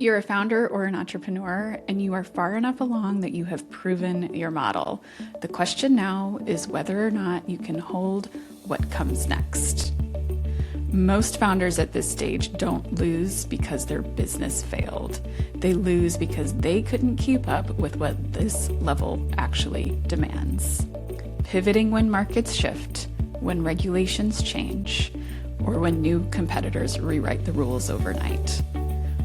You're a founder or an entrepreneur, and you are far enough along that you have proven your model. The question now is whether or not you can hold what comes next. Most founders at this stage don't lose because their business failed. They lose because they couldn't keep up with what this level actually demands. Pivoting when markets shift, when regulations change, or when new competitors rewrite the rules overnight.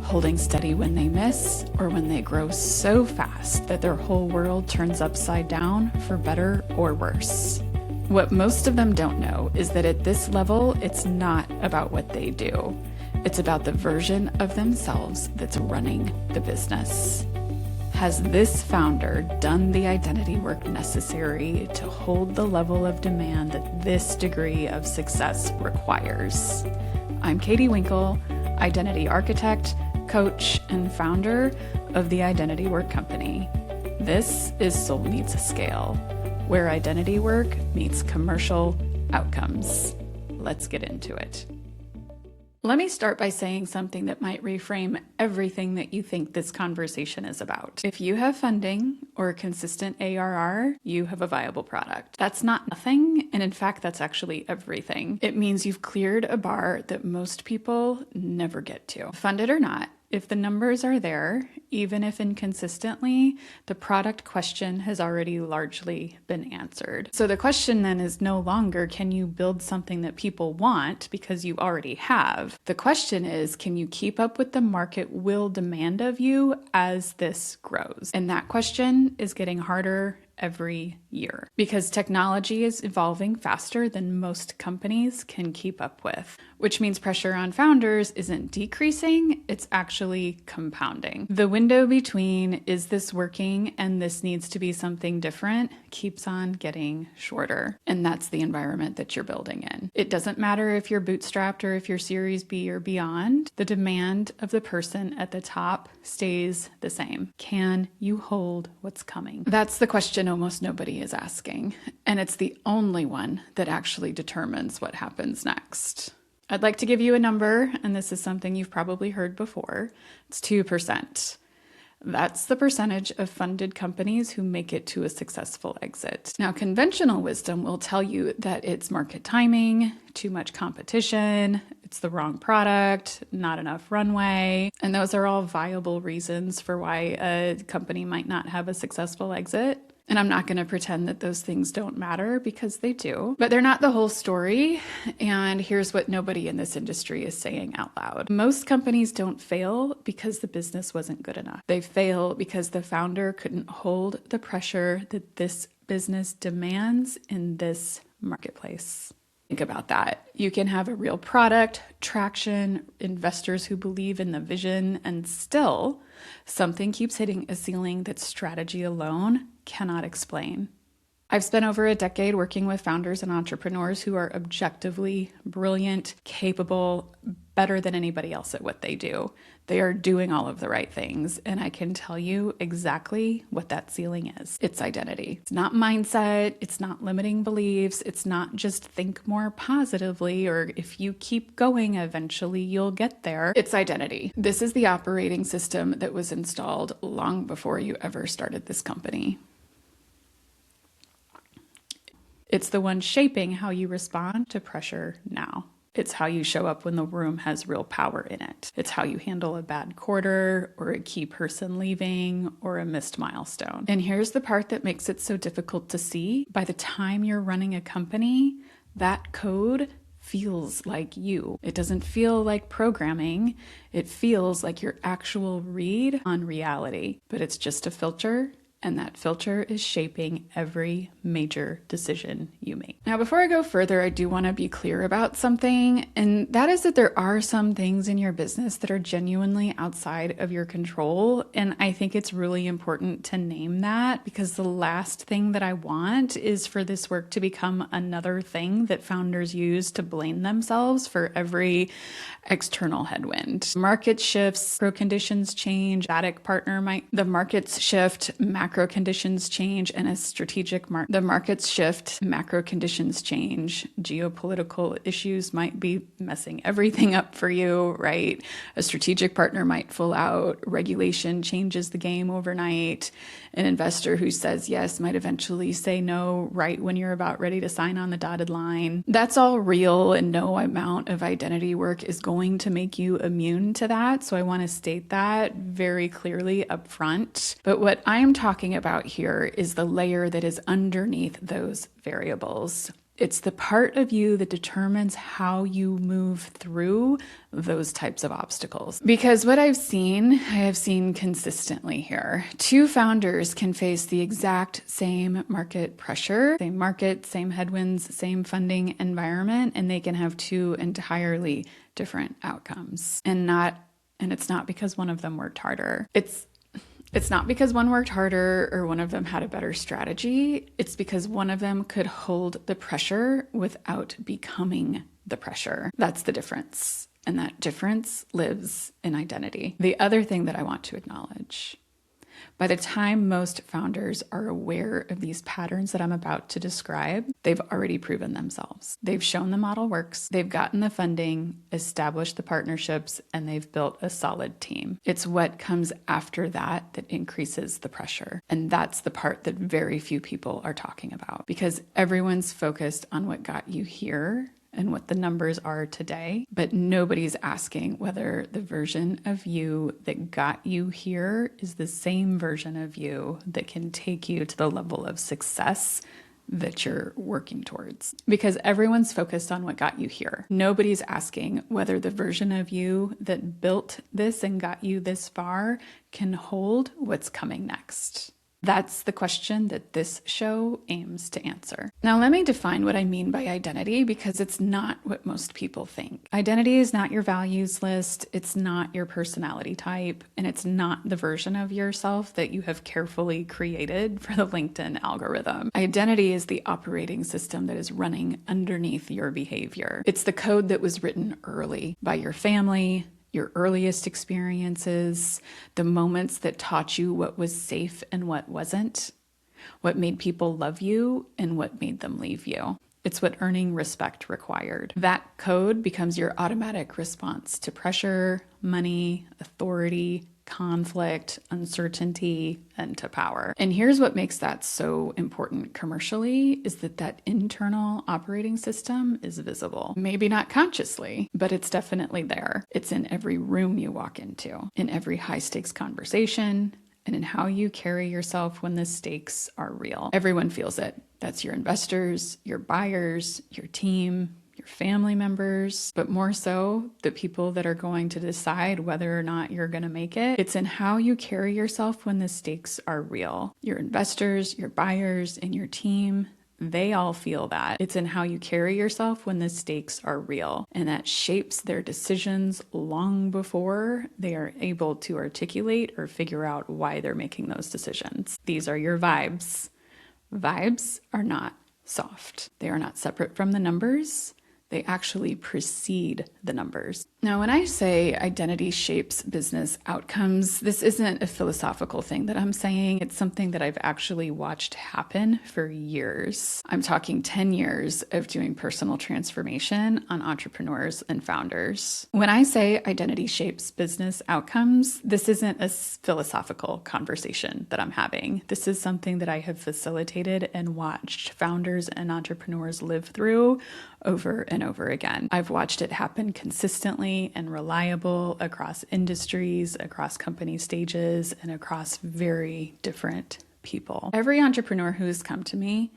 Holding steady when they miss, or when they grow so fast that their whole world turns upside down for better or worse. What most of them don't know is that at this level, it's not about what they do. It's about the version of themselves that's running the business. Has this founder done the identity work necessary to hold the level of demand that this degree of success requires? I'm Cati Winkel, identity architect, coach, and founder of the Identity Work Company. This is Soul Meets Scale, where identity work meets commercial outcomes. Let's get into it. Let me start by saying something that might reframe everything that you think this conversation is about. If you have funding or consistent ARR, you have a viable product. That's not nothing, and in fact, that's actually everything. It means you've cleared a bar that most people never get to. Funded or not, if the numbers are there, even if inconsistently, the product question has already largely been answered. So the question then is no longer, can you build something that people want because you already have? The question is, can you keep up with the market will demand of you as this grows? And that question is getting harder every year because technology is evolving faster than most companies can keep up with, which means pressure on founders isn't decreasing, it's actually compounding. The window between is this working and this needs to be something different keeps on getting shorter. And that's the environment that you're building in. It doesn't matter if you're bootstrapped or if you're Series B or beyond, the demand of the person at the top stays the same. Can you hold what's coming? That's the question almost nobody is asking. And it's the only one that actually determines what happens next. I'd like to give you a number, and this is something you've probably heard before. It's 2%. That's the percentage of funded companies who make it to a successful exit. Now, conventional wisdom will tell you that it's market timing, too much competition, it's the wrong product, not enough runway, and those are all viable reasons for why a company might not have a successful exit. And I'm not going to pretend that those things don't matter because they do, but they're not the whole story. And here's what nobody in this industry is saying out loud. Most companies don't fail because the business wasn't good enough. They fail because the founder couldn't hold the pressure that this business demands in this marketplace. Think about that. You can have a real product, traction, investors who believe in the vision, and still something keeps hitting a ceiling that strategy alone cannot explain. I've spent over a decade working with founders and entrepreneurs who are objectively brilliant, capable, better than anybody else at what they do. They are doing all of the right things, and I can tell you exactly what that ceiling is. It's identity. It's not mindset. It's not limiting beliefs. It's not just think more positively, or if you keep going, eventually you'll get there. It's identity. This is the operating system that was installed long before you ever started this company. It's the one shaping how you respond to pressure now. It's how you show up when the room has real power in it. It's how you handle a bad quarter or a key person leaving or a missed milestone. And here's the part that makes it so difficult to see. By the time you're running a company, that code feels like you. It doesn't feel like programming. It feels like your actual read on reality, but it's just a filter. And that filter is shaping every major decision you make. Now, before I go further, I do want to be clear about something, and that is that there are some things in your business that are genuinely outside of your control. And I think it's really important to name that, because the last thing that I want is for this work to become another thing that founders use to blame themselves for every external headwind. Market shifts, pro conditions change, static partner the markets shift, macro macro conditions change and as the markets shift, macro conditions change, geopolitical issues might be messing everything up for you, right? A strategic partner might pull out, regulation changes the game overnight. An investor who says yes might eventually say no right when you're about ready to sign on the dotted line. That's all real, and no amount of identity work is going to make you immune to that. So I want to state that very clearly up front. But what I'm talking about here is the layer that is underneath those variables. It's the part of you that determines how you move through those types of obstacles. Because what I have seen consistently here. Two founders can face the exact same market pressure, same market, same headwinds, same funding environment, and they can have two entirely different outcomes. And it's not because one of them worked harder. It's not because one worked harder or one of them had a better strategy. It's because one of them could hold the pressure without becoming the pressure. That's the difference. And that difference lives in identity. The other thing that I want to acknowledge, by the time most founders are aware of these patterns that I'm about to describe, they've already proven themselves. They've shown the model works, they've gotten the funding, established the partnerships, and they've built a solid team. It's what comes after that that increases the pressure. And that's the part that very few people are talking about, because everyone's focused on what got you here and what the numbers are today, but nobody's asking whether the version of you that got you here is the same version of you that can take you to the level of success that you're working towards. Because everyone's focused on what got you here. Nobody's asking whether the version of you that built this and got you this far can hold what's coming next. That's the question that this show aims to answer. Now, let me define what I mean by identity, because it's not what most people think. Identity is not your values list, it's not your personality type, and it's not the version of yourself that you have carefully created for the LinkedIn algorithm. Identity is the operating system that is running underneath your behavior. It's the code that was written early by your family, your earliest experiences, the moments that taught you what was safe and what wasn't, what made people love you and what made them leave you. It's what earning respect required. That code becomes your automatic response to pressure, money, authority, conflict, uncertainty, and to power. And here's what makes that so important commercially is that internal operating system is visible. Maybe not consciously, but it's definitely there. It's in every room you walk into, in every high stakes conversation, and in how you carry yourself when the stakes are real. Everyone feels it. That's your investors, your buyers, your team, your family members, but more so the people that are going to decide whether or not you're going to make it. It's in how you carry yourself when the stakes are real. Your investors, your buyers, and your team, they all feel that. It's in how you carry yourself when the stakes are real. And that shapes their decisions long before they are able to articulate or figure out why they're making those decisions. These are your vibes. Vibes are not soft. They are not separate from the numbers. They actually precede the numbers. Now, when I say identity shapes business outcomes, this isn't a philosophical thing that I'm saying. It's something that I've actually watched happen for years. I'm talking 10 years of doing personal transformation on entrepreneurs and founders. When I say identity shapes business outcomes, this isn't a philosophical conversation that I'm having. This is something that I have facilitated and watched founders and entrepreneurs live through over and over again. I've watched it happen consistently and reliable across industries, across company stages, and across very different people. Every entrepreneur who has come to me,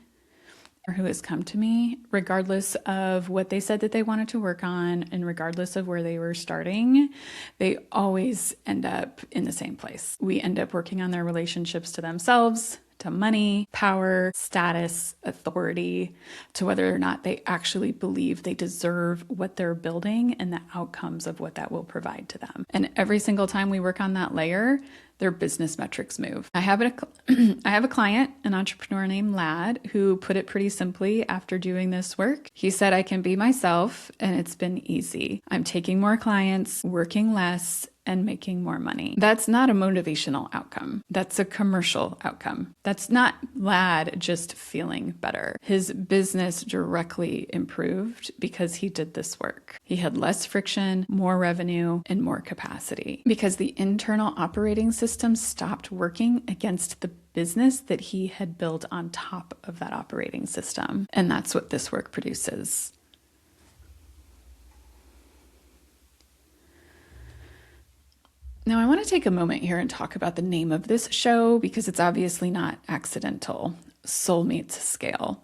regardless of what they said that they wanted to work on and regardless of where they were starting, they always end up in the same place. We end up working on their relationships to themselves, to money, power, status, authority, to whether or not they actually believe they deserve what they're building and the outcomes of what that will provide to them. And every single time we work on that layer, their business metrics move. I have a client, an entrepreneur named Lad, who put it pretty simply after doing this work. He said, I can be myself and it's been easy. I'm taking more clients, working less, and making more money. That's not a motivational outcome. That's a commercial outcome. That's not Lad just feeling better. His business directly improved because he did this work. He had less friction, more revenue, and more capacity because the internal operating system stopped working against the business that he had built on top of that operating system. And that's what this work produces. Now, I want to take a moment here and talk about the name of this show because it's obviously not accidental. Soul Meets Scale.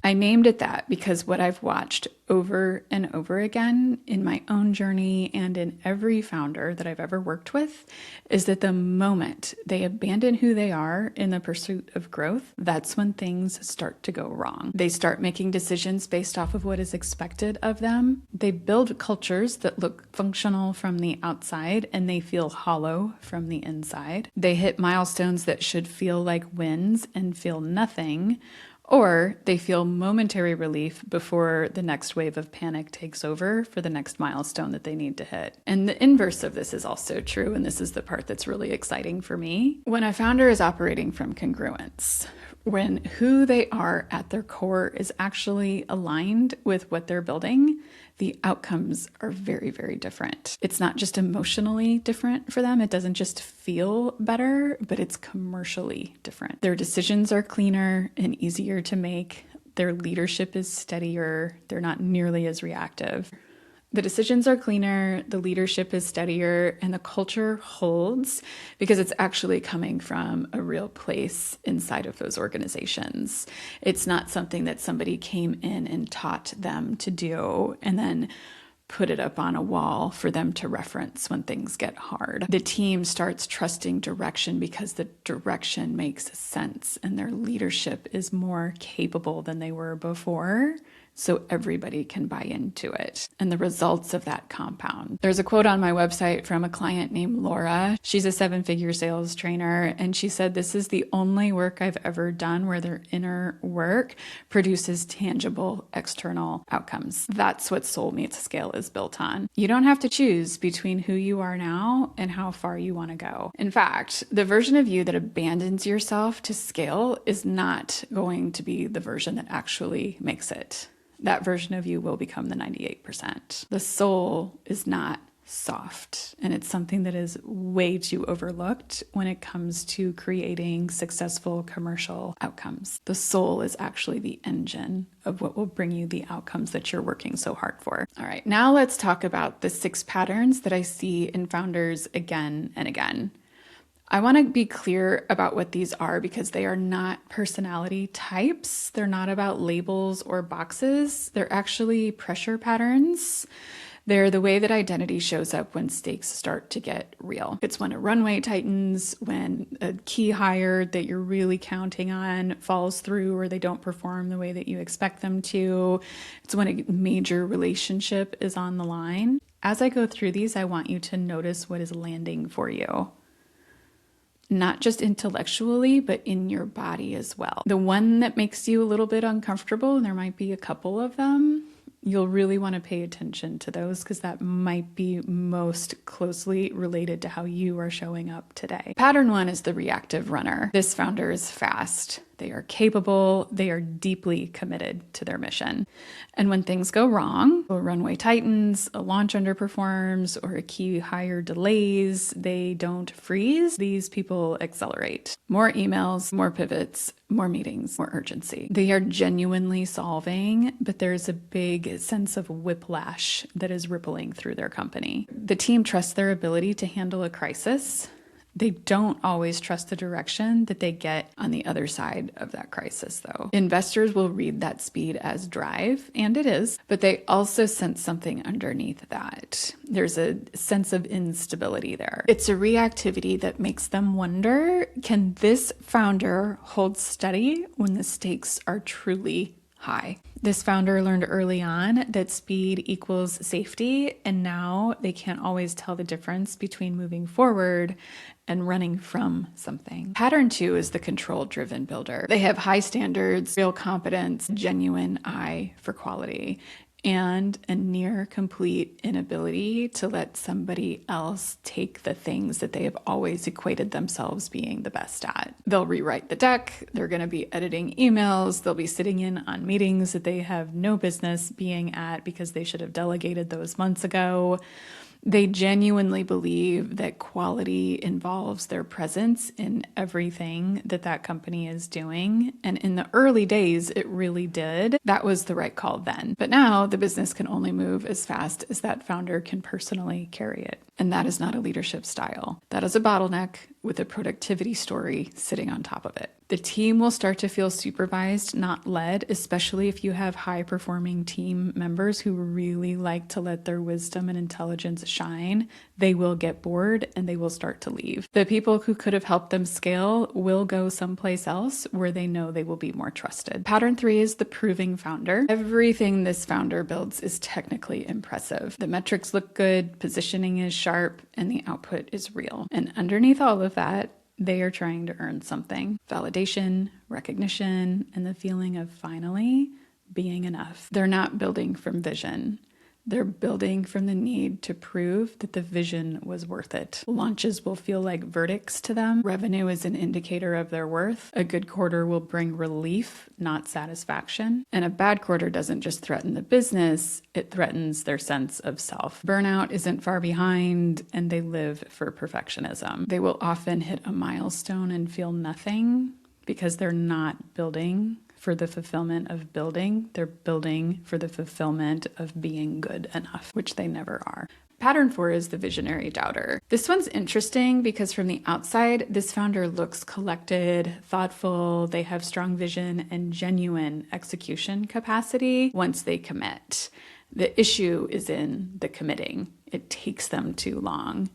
I named it that because what I've watched over and over again in my own journey and in every founder that I've ever worked with is that the moment they abandon who they are in the pursuit of growth, that's when things start to go wrong. They start making decisions based off of what is expected of them. They build cultures that look functional from the outside and they feel hollow from the inside. They hit milestones that should feel like wins and feel nothing. Or they feel momentary relief before the next wave of panic takes over for the next milestone that they need to hit. And the inverse of this is also true, and this is the part that's really exciting for me. When a founder is operating from congruence, when who they are at their core is actually aligned with what they're building, the outcomes are very, very different. It's not just emotionally different for them. It doesn't just feel better, but it's commercially different. Their decisions are cleaner and easier to make. Their leadership is steadier. They're not nearly as reactive. The decisions are cleaner, the leadership is steadier, and the culture holds because it's actually coming from a real place inside of those organizations. It's not something that somebody came in and taught them to do and then put it up on a wall for them to reference when things get hard. The team starts trusting direction because the direction makes sense and their leadership is more capable than they were before. So everybody can buy into it. And the results of that compound. There's a quote on my website from a client named Laura. She's a 7-figure sales trainer. And she said, this is the only work I've ever done where their inner work produces tangible external outcomes. That's what Soul Meets Scale is built on. You don't have to choose between who you are now and how far you want to go. In fact, the version of you that abandons yourself to scale is not going to be the version that actually makes it. That version of you will become the 98%. The soul is not soft, and it's something that is way too overlooked when it comes to creating successful commercial outcomes. The soul is actually the engine of what will bring you the outcomes that you're working so hard for. All right, now let's talk about the 6 patterns that I see in founders again and again. I want to be clear about what these are because they are not personality types. They're not about labels or boxes. They're actually pressure patterns. They're the way that identity shows up when stakes start to get real. It's when a runway tightens, when a key hire that you're really counting on falls through or they don't perform the way that you expect them to. It's when a major relationship is on the line. As I go through these, I want you to notice what is landing for you. Not just intellectually, but in your body as well. The one that makes you a little bit uncomfortable, and there might be a couple of them, you'll really want to pay attention to those because that might be most closely related to how you are showing up today. Pattern 1 is the reactive runner. This founder is fast. They are capable. They are deeply committed to their mission. And when things go wrong, a runway tightens, a launch underperforms, or a key hire delays, they don't freeze. These people accelerate. More emails, more pivots, more meetings, more urgency. They are genuinely solving, but there's a big sense of whiplash that is rippling through their company. The team trusts their ability to handle a crisis. They don't always trust the direction that they get on the other side of that crisis, though. Investors will read that speed as drive, and it is, but they also sense something underneath that. There's a sense of instability there. It's a reactivity that makes them wonder, can this founder hold steady when the stakes are truly high? This founder learned early on that speed equals safety, and now they can't always tell the difference between moving forward and running from something. Pattern 2 is the control-driven builder. They have high standards, real competence, genuine eye for quality. and a near complete inability to let somebody else take the things that they have always equated themselves being the best at. They'll rewrite the deck, they're going to be editing emails, they'll be sitting in on meetings that they have no business being at because they should have delegated those months ago. They genuinely believe that quality involves their presence in everything that that company is doing. And in the early days, it really did. That was the right call then. But now the business can only move as fast as that founder can personally carry it. And that is not a leadership style. That is a bottleneck with a productivity story sitting on top of it. The team will start to feel supervised, not led, especially if you have high-performing team members who really like to let their wisdom and intelligence shine. They will get bored and they will start to leave. The people who could have helped them scale will go someplace else where they know they will be more trusted. Pattern 3 is the proving founder. Everything this founder builds is technically impressive. The metrics look good, positioning is sharp, and the output is real. And underneath all of that, they are trying to earn something: validation, recognition, and the feeling of finally being enough. They're not building from vision. They're building from the need to prove that the vision was worth it. Launches will feel like verdicts to them. Revenue is an indicator of their worth. A good quarter will bring relief, not satisfaction. And a bad quarter doesn't just threaten the business, it threatens their sense of self. Burnout isn't far behind, and they live for perfectionism. They will often hit a milestone and feel nothing because they're not building for the fulfillment of building. They're building for the fulfillment of being good enough, which they never are. Pattern 4 is the visionary doubter. This one's interesting because from the outside, this founder looks collected, thoughtful, they have strong vision and genuine execution capacity once they commit. The issue is in the committing. It takes them too long.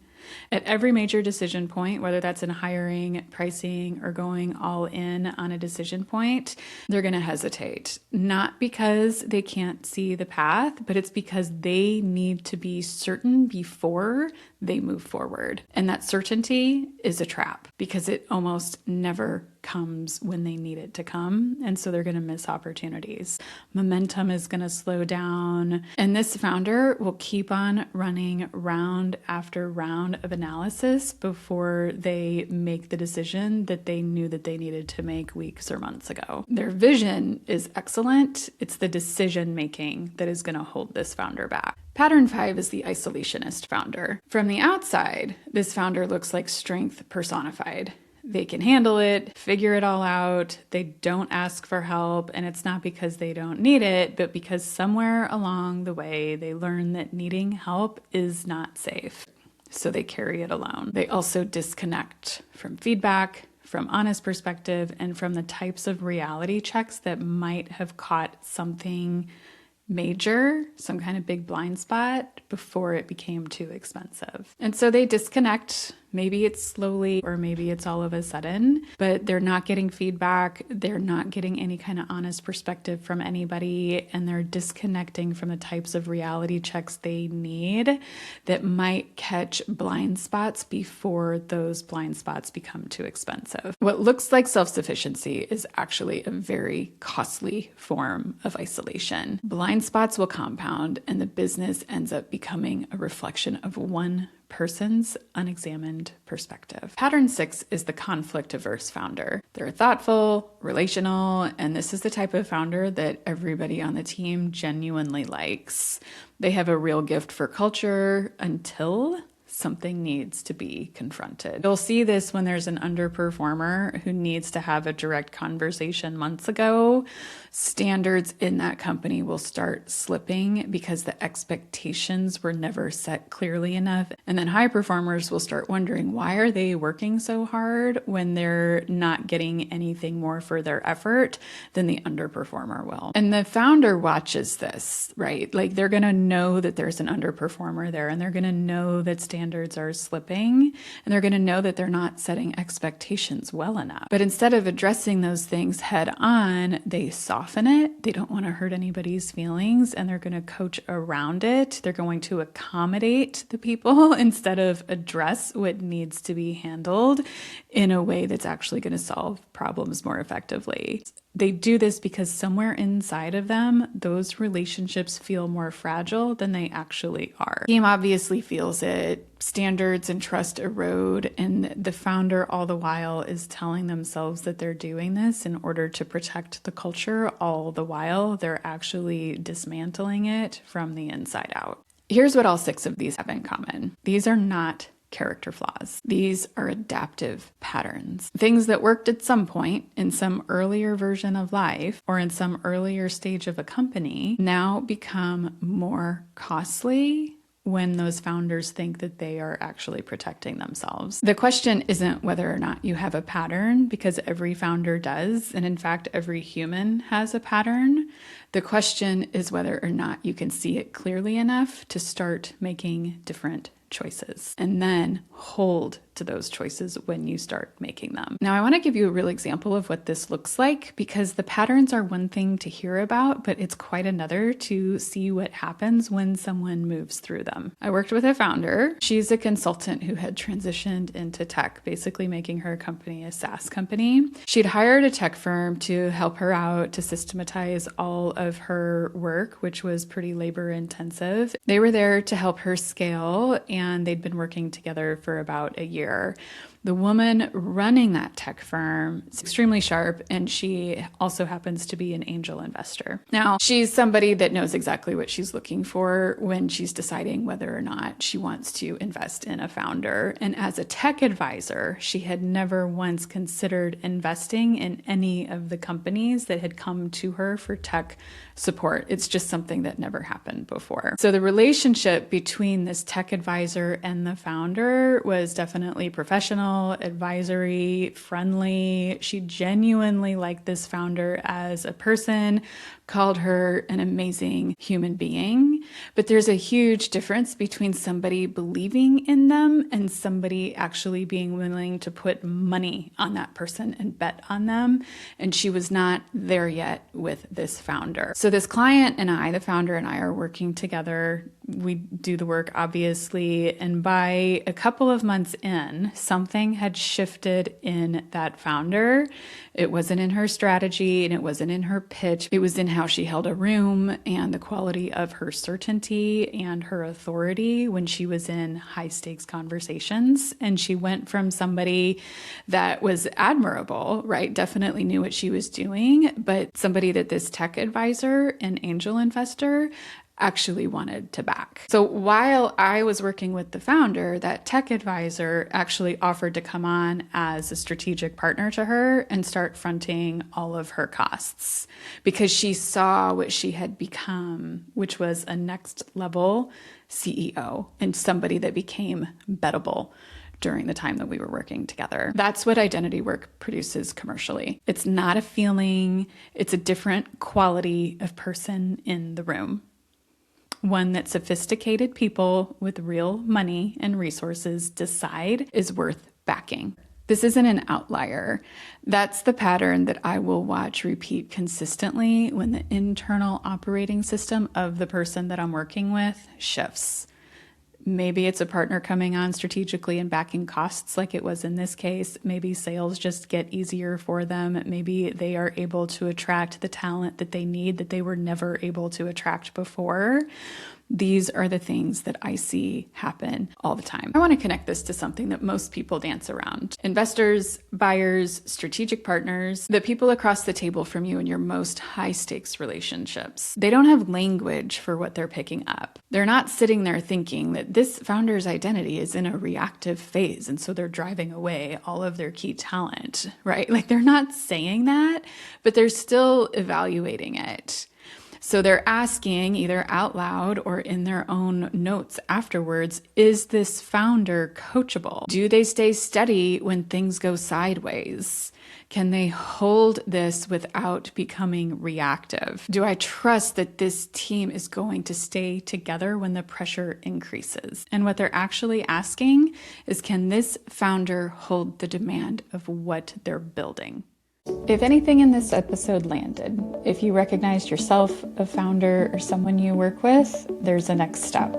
At every major decision point, whether that's in hiring, pricing, or going all in on a decision point, they're going to hesitate. Not because they can't see the path, but it's because they need to be certain before they move forward. And that certainty is a trap because it almost never comes when they need it to come. And so they're going to miss opportunities. Momentum is going to slow down. And this founder will keep on running round after round of analysis before they make the decision that they knew that they needed to make weeks or months ago. Their vision is excellent. It's the decision making that is going to hold this founder back. Pattern 5 is the isolationist founder. From the outside, this founder looks like strength personified. They can handle it, figure it all out. They don't ask for help, and it's not because they don't need it, but because somewhere along the way they learn that needing help is not safe. So they carry it alone. They also disconnect from feedback, from honest perspective, and from the types of reality checks that might have caught something major, some kind of big blind spot before it became too expensive. And so they disconnect. Maybe it's slowly or maybe it's all of a sudden, but they're not getting feedback. They're not getting any kind of honest perspective from anybody, and they're disconnecting from the types of reality checks they need that might catch blind spots before those blind spots become too expensive. What looks like self-sufficiency is actually a very costly form of isolation. Blind spots will compound, and the business ends up becoming a reflection of one person's unexamined perspective. Pattern 6 is the conflict-averse founder. They're thoughtful, relational, and this is the type of founder that everybody on the team genuinely likes. They have a real gift for culture until something needs to be confronted. You'll see this when there's an underperformer who needs to have a direct conversation months ago. Standards in that company will start slipping because the expectations were never set clearly enough. And then high performers will start wondering, why are they working so hard when they're not getting anything more for their effort than the underperformer will? And the founder watches this, right? Like they're going to know that there's an underperformer there, and they're going to know that standards are slipping, and they're going to know that they're not setting expectations well enough. But instead of addressing those things head on, they soften it. They don't want to hurt anybody's feelings, and they're going to coach around it. They're going to accommodate the people instead of address what needs to be handled in a way that's actually going to solve problems more effectively. They do this because somewhere inside of them, those relationships feel more fragile than they actually are. The team obviously feels it. Standards and trust erode, and the founder all the while is telling themselves that they're doing this in order to protect the culture. All the while, they're actually dismantling it from the inside out. Here's what all 6 of these have in common. These are not character flaws. These are adaptive patterns. Things that worked at some point in some earlier version of life or in some earlier stage of a company now become more costly when those founders think that they are actually protecting themselves. The question isn't whether or not you have a pattern, because every founder does, and in fact, every human has a pattern. The question is whether or not you can see it clearly enough to start making different choices and then hold to those choices when you start making them. Now, I want to give you a real example of what this looks like, because the patterns are one thing to hear about, but it's quite another to see what happens when someone moves through them. I worked with a founder. She's a consultant who had transitioned into tech, basically making her company a SaaS company. She'd hired a tech firm to help her out to systematize all of her work, which was pretty labor intensive. They were there to help her scale, and they'd been working together for about a year. The woman running that tech firm is extremely sharp, and she also happens to be an angel investor. Now, she's somebody that knows exactly what she's looking for when she's deciding whether or not she wants to invest in a founder. And as a tech advisor, she had never once considered investing in any of the companies that had come to her for tech support. It's just something that never happened before. So the relationship between this tech advisor and the founder was definitely professional, advisory, friendly. She genuinely liked this founder as a person, called her an amazing human being. But there's a huge difference between somebody believing in them and somebody actually being willing to put money on that person and bet on them. And she was not there yet with this founder. So this client and I, the founder and I, are working together. We do the work, obviously, and by a couple of months in, something had shifted in that founder. It wasn't in her strategy, and it wasn't in her pitch. It was in how she held a room and the quality of her certainty and her authority when she was in high-stakes conversations. And she went from somebody that was admirable, right? Definitely knew what she was doing, but somebody that this tech advisor and angel investor actually wanted to back. So while I was working with the founder, that tech advisor actually offered to come on as a strategic partner to her and start fronting all of her costs, because she saw what she had become, which was a next level CEO and somebody that became bettable during the time that we were working together. That's what identity work produces commercially. It's not a feeling, it's a different quality of person in the room. One that sophisticated people with real money and resources decide is worth backing. This isn't an outlier. That's the pattern that I will watch repeat consistently when the internal operating system of the person that I'm working with shifts. Maybe it's a partner coming on strategically and backing costs like it was in this case. Maybe sales just get easier for them. Maybe they are able to attract the talent that they need that they were never able to attract before. These are the things that I see happen all the time. I want to connect this to something that most people dance around. Investors, buyers, strategic partners, the people across the table from you in your most high stakes relationships. They don't have language for what they're picking up. They're not sitting there thinking that this founder's identity is in a reactive phase, and so they're driving away all of their key talent, right? Like, they're not saying that, but they're still evaluating it. So they're asking either out loud or in their own notes afterwards, is this founder coachable? Do they stay steady when things go sideways? Can they hold this without becoming reactive? Do I trust that this team is going to stay together when the pressure increases? And what they're actually asking is, can this founder hold the demand of what they're building? If anything in this episode landed, if you recognized yourself, a founder, or someone you work with, there's a next step.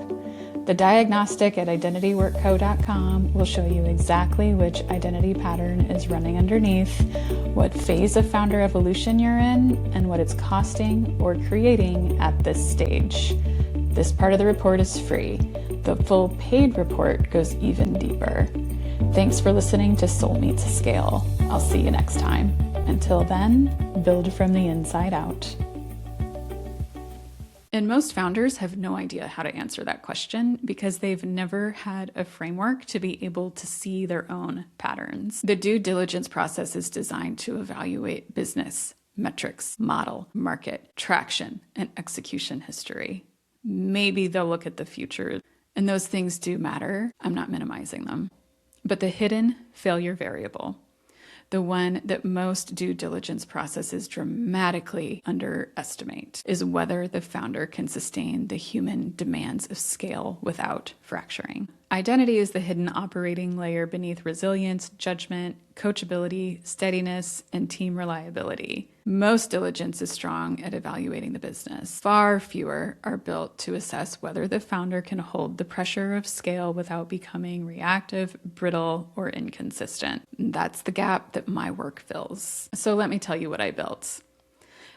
The diagnostic at identityworkco.com will show you exactly which identity pattern is running underneath, what phase of founder evolution you're in, and what it's costing or creating at this stage. This part of the report is free. The full paid report goes even deeper. Thanks for listening to Soul Meets Scale. I'll see you next time. Until then, build from the inside out. And most founders have no idea how to answer that question because they've never had a framework to be able to see their own patterns. The due diligence process is designed to evaluate business, metrics, model, market, traction, and execution history. Maybe they'll look at the future, and those things do matter. I'm not minimizing them. But the hidden failure variable, the one that most due diligence processes dramatically underestimate, is whether the founder can sustain the human demands of scale without fracturing. Identity is the hidden operating layer beneath resilience, judgment, coachability, steadiness, and team reliability. Most diligence is strong at evaluating the business. Far fewer are built to assess whether the founder can hold the pressure of scale without becoming reactive, brittle, or inconsistent. That's the gap that my work fills. So let me tell you what I built.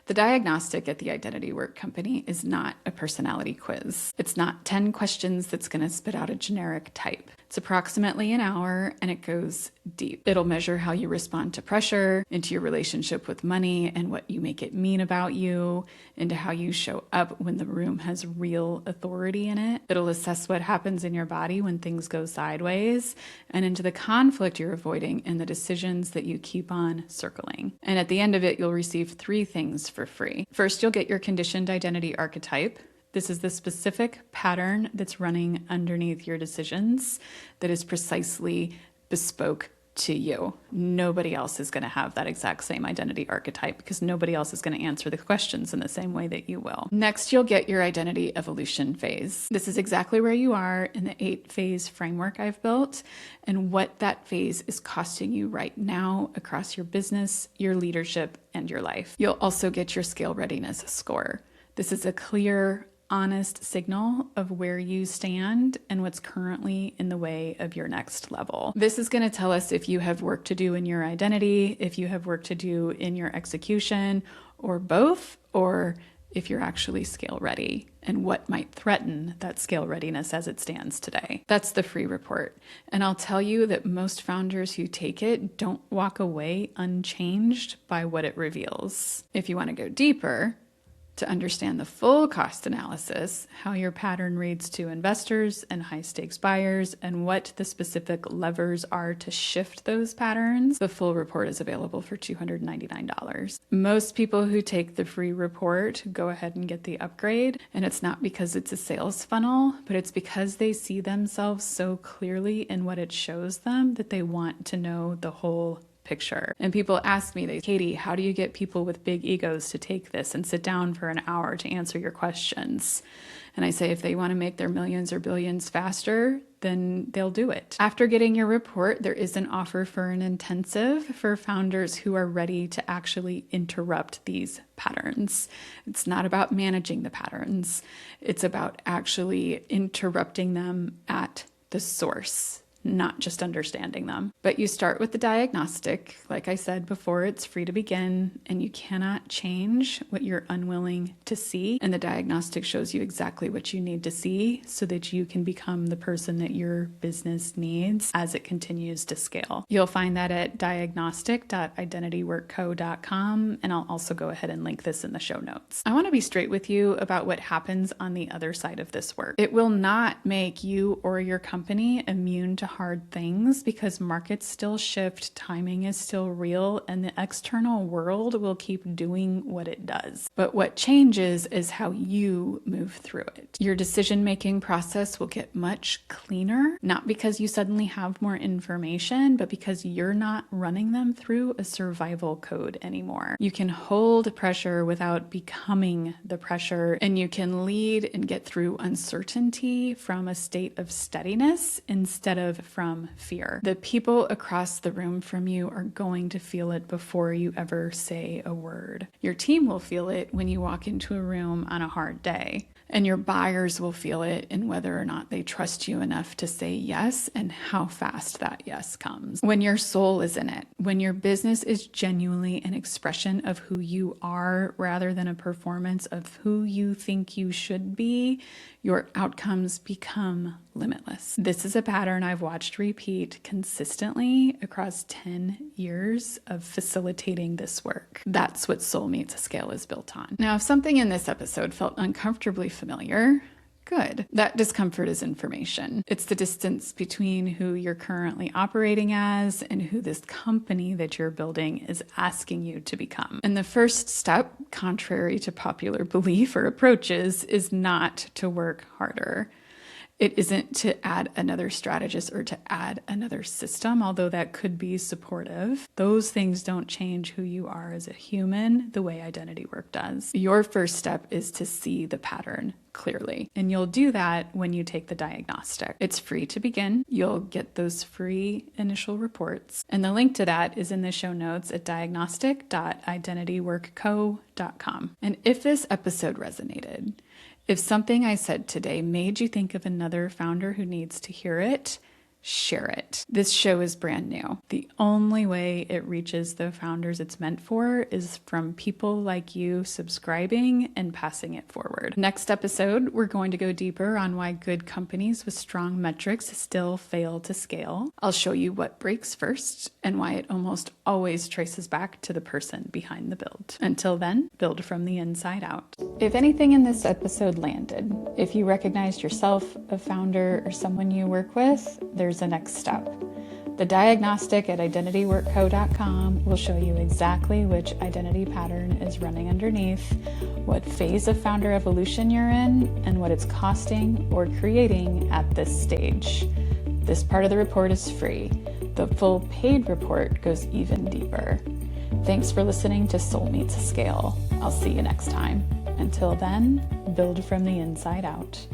The diagnostic at the Identity Work Company is not a personality quiz. It's not 10 questions that's going to spit out a generic type. It's approximately an hour and it goes deep. It'll measure how you respond to pressure, into your relationship with money and what you make it mean about you, into how you show up when the room has real authority in it. It'll assess what happens in your body when things go sideways, and into the conflict you're avoiding and the decisions that you keep on circling. And at the end of it, you'll receive 3 things for free. First, you'll get your conditioned identity archetype. This is the specific pattern that's running underneath your decisions that is precisely bespoke to you. Nobody else is going to have that exact same identity archetype because nobody else is going to answer the questions in the same way that you will. Next, you'll get your identity evolution phase. This is exactly where you are in the 8-phase framework I've built and what that phase is costing you right now across your business, your leadership, and your life. You'll also get your scale readiness score. This is a clear, honest signal of where you stand and what's currently in the way of your next level. This is going to tell us if you have work to do in your identity, if you have work to do in your execution, or both, or if you're actually scale ready and what might threaten that scale readiness as it stands today. That's the free report. And I'll tell you that most founders who take it don't walk away unchanged by what it reveals. If you want to go deeper, to understand the full cost analysis, how your pattern reads to investors and high-stakes buyers, and what the specific levers are to shift those patterns, the full report is available for $299. Most people who take the free report go ahead and get the upgrade, and it's not because it's a sales funnel, but it's because they see themselves so clearly in what it shows them that they want to know the whole picture. And people ask me, Cati, how do you get people with big egos to take this and sit down for an hour to answer your questions? And I say, if they want to make their millions or billions faster, then they'll do it. After getting your report, there is an offer for an intensive for founders who are ready to actually interrupt these patterns. It's not about managing the patterns. It's about actually interrupting them at the source, not just understanding them. But you start with the diagnostic. Like I said before, it's free to begin, and you cannot change what you're unwilling to see. And the diagnostic shows you exactly what you need to see so that you can become the person that your business needs as it continues to scale. You'll find that at diagnostic.identityworkco.com, and I'll also go ahead and link this in the show notes. I want to be straight with you about what happens on the other side of this work. It will not make you or your company immune to hard things because markets still shift, timing is still real, and the external world will keep doing what it does. But what changes is how you move through it. Your decision-making process will get much cleaner, not because you suddenly have more information, but because you're not running them through a survival code anymore. You can hold pressure without becoming the pressure, and you can lead and get through uncertainty from a state of steadiness instead of from fear. The people across the room from you are going to feel it before you ever say a word. Your team will feel it when you walk into a room on a hard day. And your buyers will feel it in whether or not they trust you enough to say yes and how fast that yes comes. When your soul is in it, when your business is genuinely an expression of who you are rather than a performance of who you think you should be, your outcomes become limitless. This is a pattern I've watched repeat consistently across 10 years of facilitating this work. That's what Soul Meets Scale is built on. Now, if something in this episode felt uncomfortably familiar, good. That discomfort is information. It's the distance between who you're currently operating as and who this company that you're building is asking you to become. And the first step, contrary to popular belief or approaches, is not to work harder. It isn't to add another strategist or to add another system, although that could be supportive. Those things don't change who you are as a human the way identity work does. Your first step is to see the pattern clearly, and you'll do that when you take the diagnostic. It's free to begin. You'll get those free initial reports, and the link to that is in the show notes at diagnostic.identityworkco.com. And if this episode resonated, if something I said today made you think of another founder who needs to hear it, share it. This show is brand new. The only way it reaches the founders it's meant for is from people like you subscribing and passing it forward. Next episode, we're going to go deeper on why good companies with strong metrics still fail to scale. I'll show you what breaks first and why it almost always traces back to the person behind the build. Until then, build from the inside out. If anything in this episode landed, if you recognized yourself, a founder, or someone you work with, there's a next step. The diagnostic at identityworkco.com will show you exactly which identity pattern is running underneath, what phase of founder evolution you're in, and what it's costing or creating at this stage. This part of the report is free. The full paid report goes even deeper. Thanks for listening to Soul Meets Scale. I'll see you next time. Until then, build from the inside out.